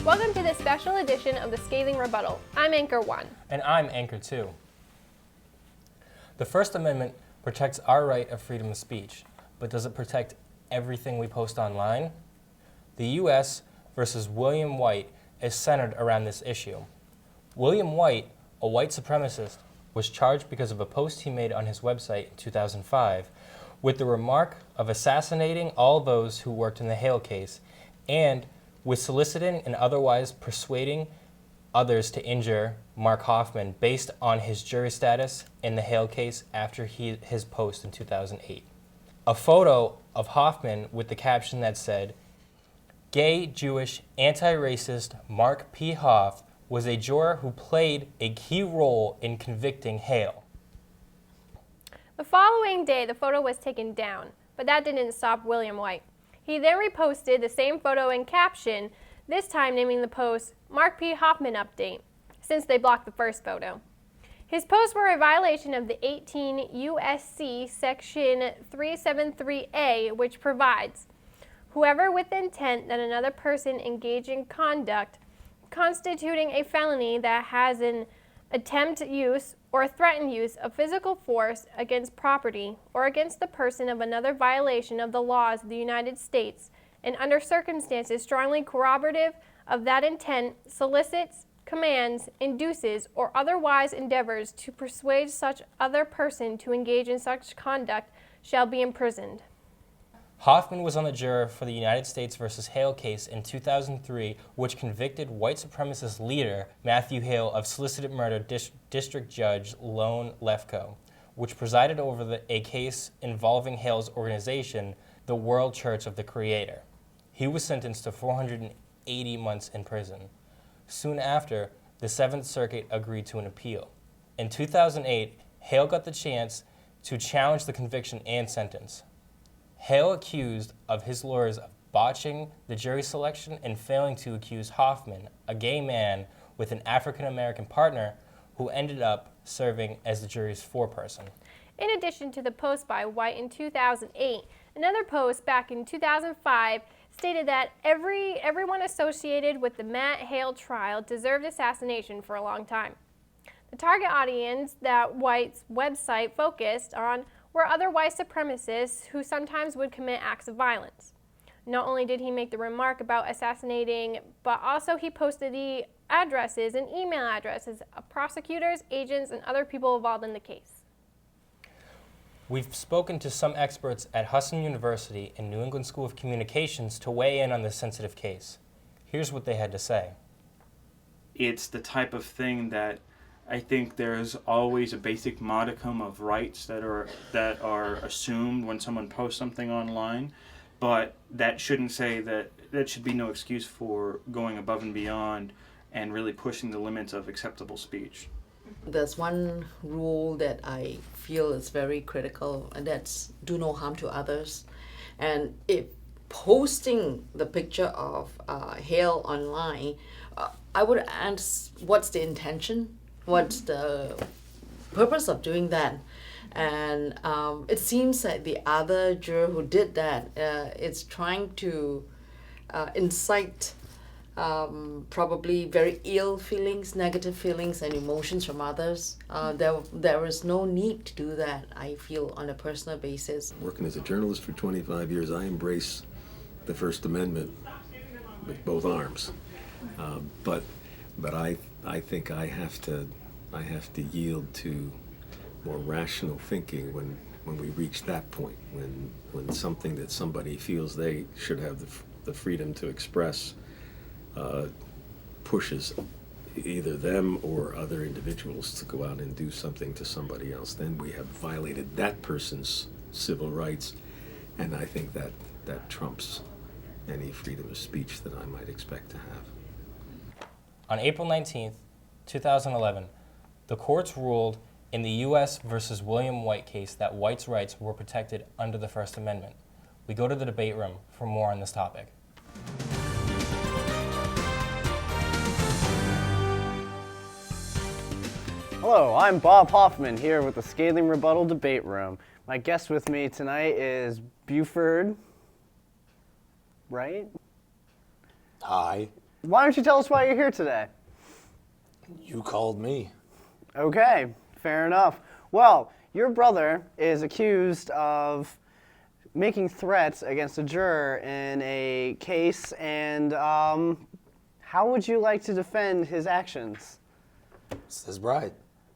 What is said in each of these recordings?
Welcome to this special edition of the Scathing Rebuttal. I'm Anchor 1. And I'm Anchor 2. The First Amendment protects our right of freedom of speech, but does it protect everything we post online? The U.S. versus William White is centered around this issue. William White, a white supremacist, was charged because of a post he made on his website in 2005 with the remark of assassinating all those who worked in the Hale case and with soliciting and otherwise persuading others to injure Mark Hoffman based on his jury status in the Hale case after his post in 2008. A photo of Hoffman with the caption that said, "Gay, Jewish, anti-racist Mark P. Hoff was a juror who played a key role in convicting Hale." The following day, the photo was taken down, but that didn't stop William White. He then reposted the same photo and caption, this time naming the post Mark P. Hoffman Update, since they blocked the first photo. His posts were a violation of the 18 U.S.C. Section 373A, which provides, whoever with intent that another person engage in conduct constituting a felony that has an attempt use or threatened use of physical force against property or against the person of another violation of the laws of the United States and under circumstances strongly corroborative of that intent solicits, commands, induces, or otherwise endeavors to persuade such other person to engage in such conduct shall be imprisoned. Hoffman was on the juror for the United States versus Hale case in 2003, which convicted white supremacist leader Matthew Hale of solicited murder District Judge Lone Lefkoe, which presided over a case involving Hale's organization, the World Church of the Creator. He was sentenced to 480 months in prison. Soon after, the Seventh Circuit agreed to an appeal. In 2008, Hale got the chance to challenge the conviction and sentence. Hale accused of his lawyers of botching the jury selection and failing to accuse Hoffman, a gay man with an African-American partner who ended up serving as the jury's foreperson. In addition to the post by White in 2008, another post back in 2005 stated that everyone associated with the Matt Hale trial deserved assassination for a long time. The target audience that White's website focused on were other white supremacists who sometimes would commit acts of violence. Not only did he make the remark about assassinating, but also he posted the addresses and email addresses of prosecutors, agents, and other people involved in the case. We've spoken to some experts at Husson University and New England School of Communications to weigh in on this sensitive case. Here's what they had to say. It's the type of thing that I think there's always a basic modicum of rights that are assumed when someone posts something online, but that shouldn't say that should be no excuse for going above and beyond and really pushing the limits of acceptable speech. There's one rule that I feel is very critical, and that's do no harm to others. And if posting the picture of Hale online, I would ask, what's the intention? What's the purpose of doing that? And it seems that the other juror who did that is trying to incite probably very ill feelings, negative feelings and emotions from others. There is no need to do that, I feel, on a personal basis. Working as a journalist for 25 years, I embrace the First Amendment with both arms. But I think I have to yield to more rational thinking when we reach that point, when something that somebody feels they should have the freedom to express pushes either them or other individuals to go out and do something to somebody else. Then we have violated that person's civil rights, and I think that trumps any freedom of speech that I might expect to have. On April 19th, 2011, the courts ruled in the U.S. versus William White case that whites' rights were protected under the First Amendment. We go to the debate room for more on this topic. Hello, I'm Bob Hoffman here with the Scathing Rebuttal debate room. My guest with me tonight is Buford, right? Hi. why don't you tell us why you're here today? You called me. Okay, fair enough. Well, your brother is accused of making threats against a juror in a case, and how would you like to defend his actions? It's his right.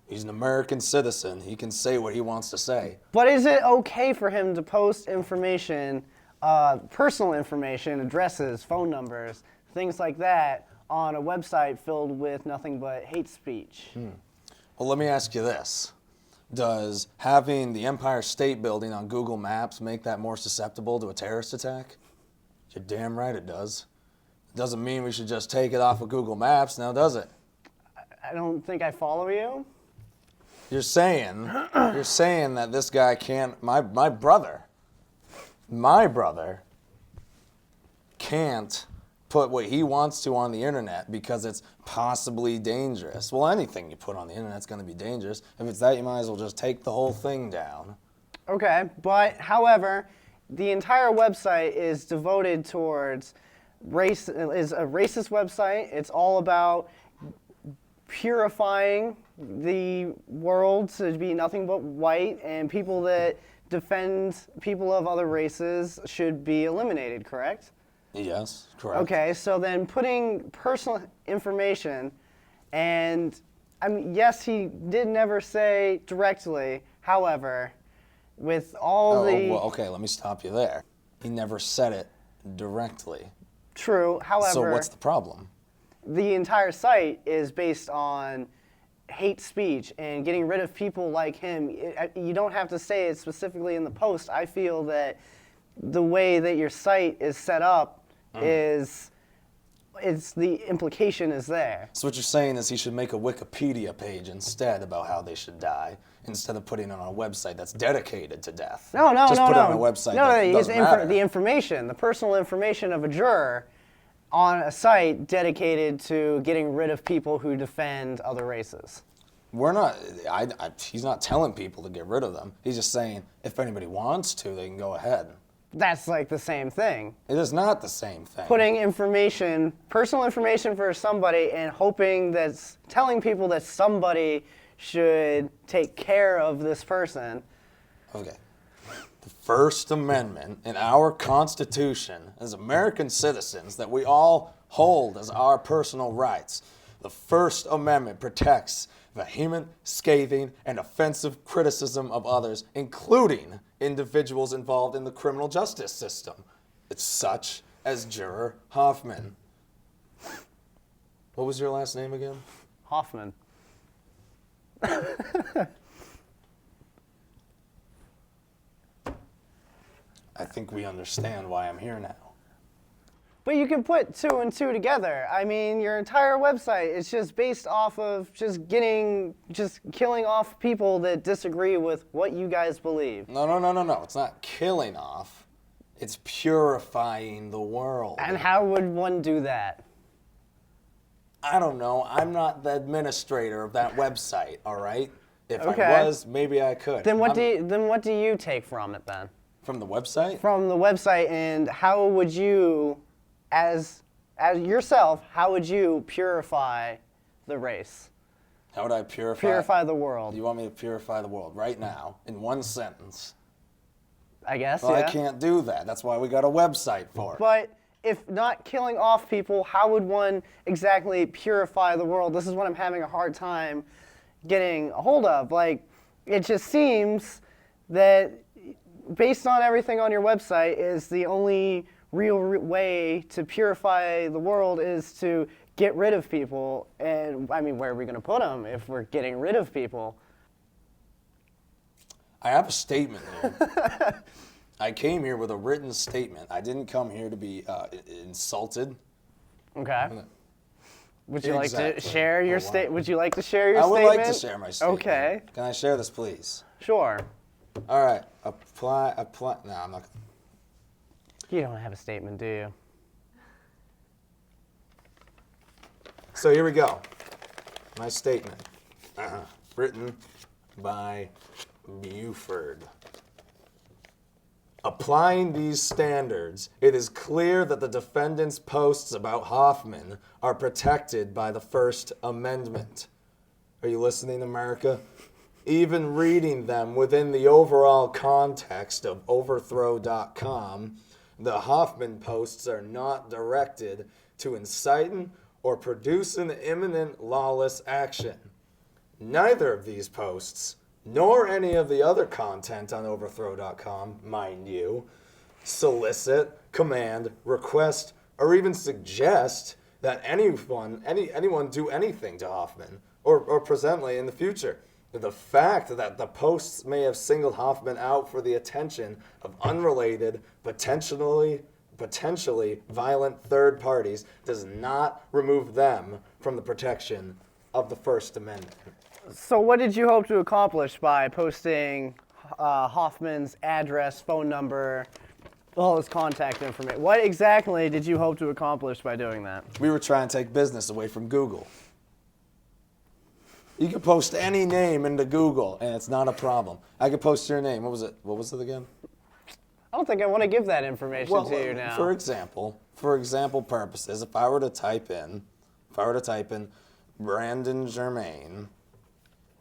He's an American citizen. He can say what he wants to say. But is it okay for him to post information, personal information, addresses, phone numbers, things like that, on a website filled with nothing but hate speech? Well, let me ask you this. Does having the Empire State Building on Google Maps make that more susceptible to a terrorist attack? You're damn right it does. It doesn't mean we should just take it off of Google Maps now, does it? I don't think I follow you. You're saying that this guy can't, my brother can't put what he wants to on the internet because it's possibly dangerous. Well, anything you put on the internet's going to be dangerous. If it's that, you might as well just take the whole thing down. Okay, but however, the entire website is devoted towards race, is a racist website. It's all about purifying the world to be nothing but white, and people that defend people of other races should be eliminated, correct? Yes, correct. Okay, so then putting personal information, and I mean, yes, he did never say directly, however, with all Well, okay, let me stop you there. He never said it directly. True, however, So what's the problem? the entire site is based on hate speech and getting rid of people like him. You don't have to say it specifically in the post. I feel that the way that your site is set up the implication is there. So what you're saying is he should make a Wikipedia page instead about how they should die, instead of putting it on a website that's dedicated to death. No. Just put it on a website that doesn't matter. The information, the personal information of a juror on a site dedicated to getting rid of people who defend other races. We're not, he's not telling people to get rid of them. He's just saying if anybody wants to, they can go ahead. That's like the same thing. It is not the same thing. Putting information, personal information for somebody, and telling people that somebody should take care of this person. Okay. The First Amendment in our Constitution as American citizens that we all hold as our personal rights. The First Amendment protects vehement, scathing, and offensive criticism of others, including individuals involved in the criminal justice system. It's such as Juror Hoffman. What was your last name again? Hoffman. I think we understand why I'm here now. But you can put two and two together. I mean, your entire website is just based off of just killing off people that disagree with what you guys believe. No. It's not killing off. It's purifying the world. And how would one do that? I don't know. I'm not the administrator of that website, all right? If Okay. I was, maybe I could. Then what do you take from it then? From the website? From the website, and how would you, as yourself, how would you purify the race? How would I purify? Purify the world. You want me to purify the world right now in one sentence? I guess, Well, yeah. I can't do that. That's why we got a website for it. But if not killing off people, how would one exactly purify the world? This is what I'm having a hard time getting a hold of. Like, it just seems that based on everything on your website is the only real way to purify the world is to get rid of people. And I mean, where are we going to put them if we're getting rid of people? I have a statement here. I came here with a written statement. I didn't come here to be insulted. Okay. Would you like to Exactly. share your Oh, wow. statement? Would you like to share your I statement? would like to share my statement. Okay. Can I share this, please? Sure. All right. Apply. No, I'm not. You don't have a statement, do you? So here we go. My statement. Written by Buford. Applying these standards, it is clear that the defendant's posts about Hoffman are protected by the First Amendment. Are you listening, America? Even reading them within the overall context of overthrow.com, the Hoffman posts are not directed to inciting or produce an imminent lawless action. Neither of these posts, nor any of the other content on overthrow.com, mind you, solicit, command, request, or even suggest that anyone do anything to Hoffman or presently in the future. The fact that the posts may have singled Hoffman out for the attention of unrelated, potentially violent third parties does not remove them from the protection of the First Amendment. So what did you hope to accomplish by posting Hoffman's address, phone number, all his contact information? What exactly did you hope to accomplish by doing that? We were trying to take business away from Google. You can post any name into Google, and it's not a problem. I could post your name. What was it again? I don't think I want to give that information to you now. For example purposes, if I were to type in Brandon Germain,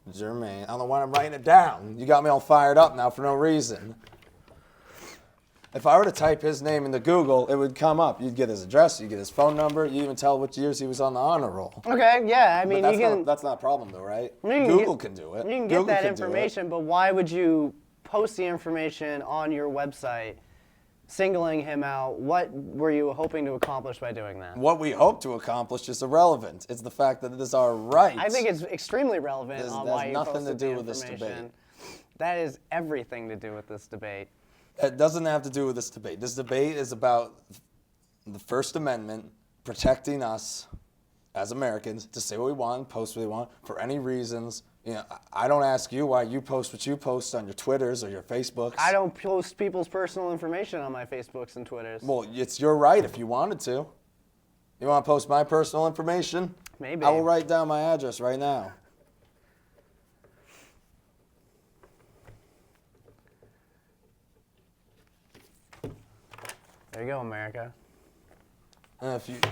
I don't know why I'm writing it down. You got me all fired up now for no reason. If I were to type his name into Google, it would come up. You'd get his address, you'd get his phone number, you'd even tell which years he was on the honor roll. Okay, yeah, I mean, that's not a problem though, right? Google can do it. You can get that information, but why would you post the information on your website, singling him out? What were you hoping to accomplish by doing that? What we hope to accomplish is irrelevant. It's the fact that it is our right. I think it's extremely relevant on why you posted nothing to do the with this information. debate. That is everything to do with this debate. It doesn't have to do with this debate. This debate is about the First Amendment protecting us as Americans to say what we want, post what we want, for any reasons. You know, I don't ask you why you post what you post on your Twitters or your Facebooks. I don't post people's personal information on my Facebooks and Twitters. Well, it's your right if you wanted to. You want to post my personal information? Maybe. I will write down my address right now. There you go, America.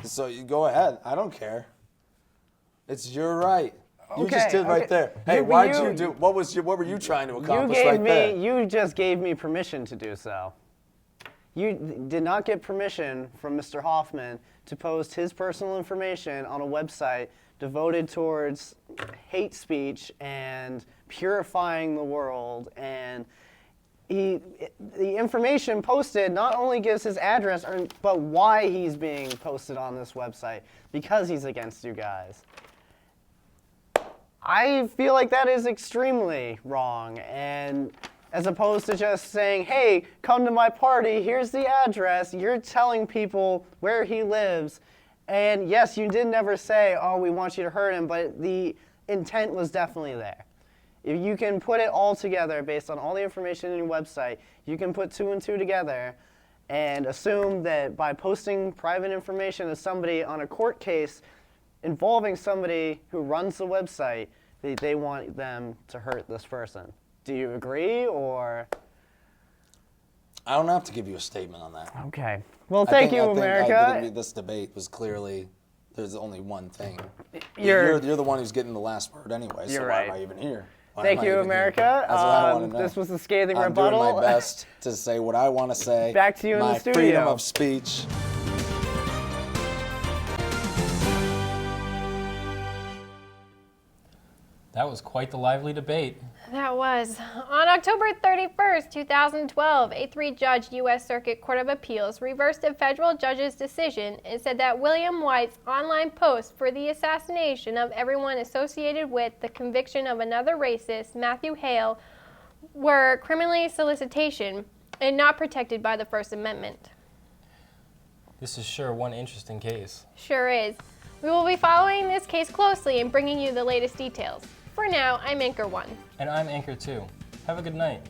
So you go ahead. I don't care. It's your right. You Okay, just did right okay. there. Hey, why'd you do? What were you trying to accomplish there? You just gave me permission to do so. You did not get permission from Mr. Hoffman to post his personal information on a website devoted towards hate speech and purifying the world. And the information posted not only gives his address, but why he's being posted on this website, because he's against you guys. I feel like that is extremely wrong, and as opposed to just saying, hey, come to my party, here's the address, you're telling people where he lives, and yes, you did never say, oh, we want you to hurt him, but the intent was definitely there. If you can put it all together based on all the information in your website, you can put two and two together and assume that by posting private information of somebody on a court case involving somebody who runs the website, they want them to hurt this person. Do you agree, or? I don't have to give you a statement on that. Okay. Well, thank you, America. This debate was clearly, there's only one thing. You're the one who's getting the last word anyway, so You're why right. am I even here? Thank you, America. That's what I want to know. This was the Scathing I'm Rebuttal. doing my best to say what I want to say. Back to you in the studio. My freedom of speech. That was quite the lively debate. That was. On October 31st, 2012, a three-judge U.S. Circuit Court of Appeals reversed a federal judge's decision and said that William White's online posts for the assassination of everyone associated with the conviction of another racist, Matthew Hale, were criminal solicitation and not protected by the First Amendment. This is sure one interesting case. Sure is. We will be following this case closely and bringing you the latest details. For now, I'm Anchor 1. And I'm Anchor 2. Have a good night.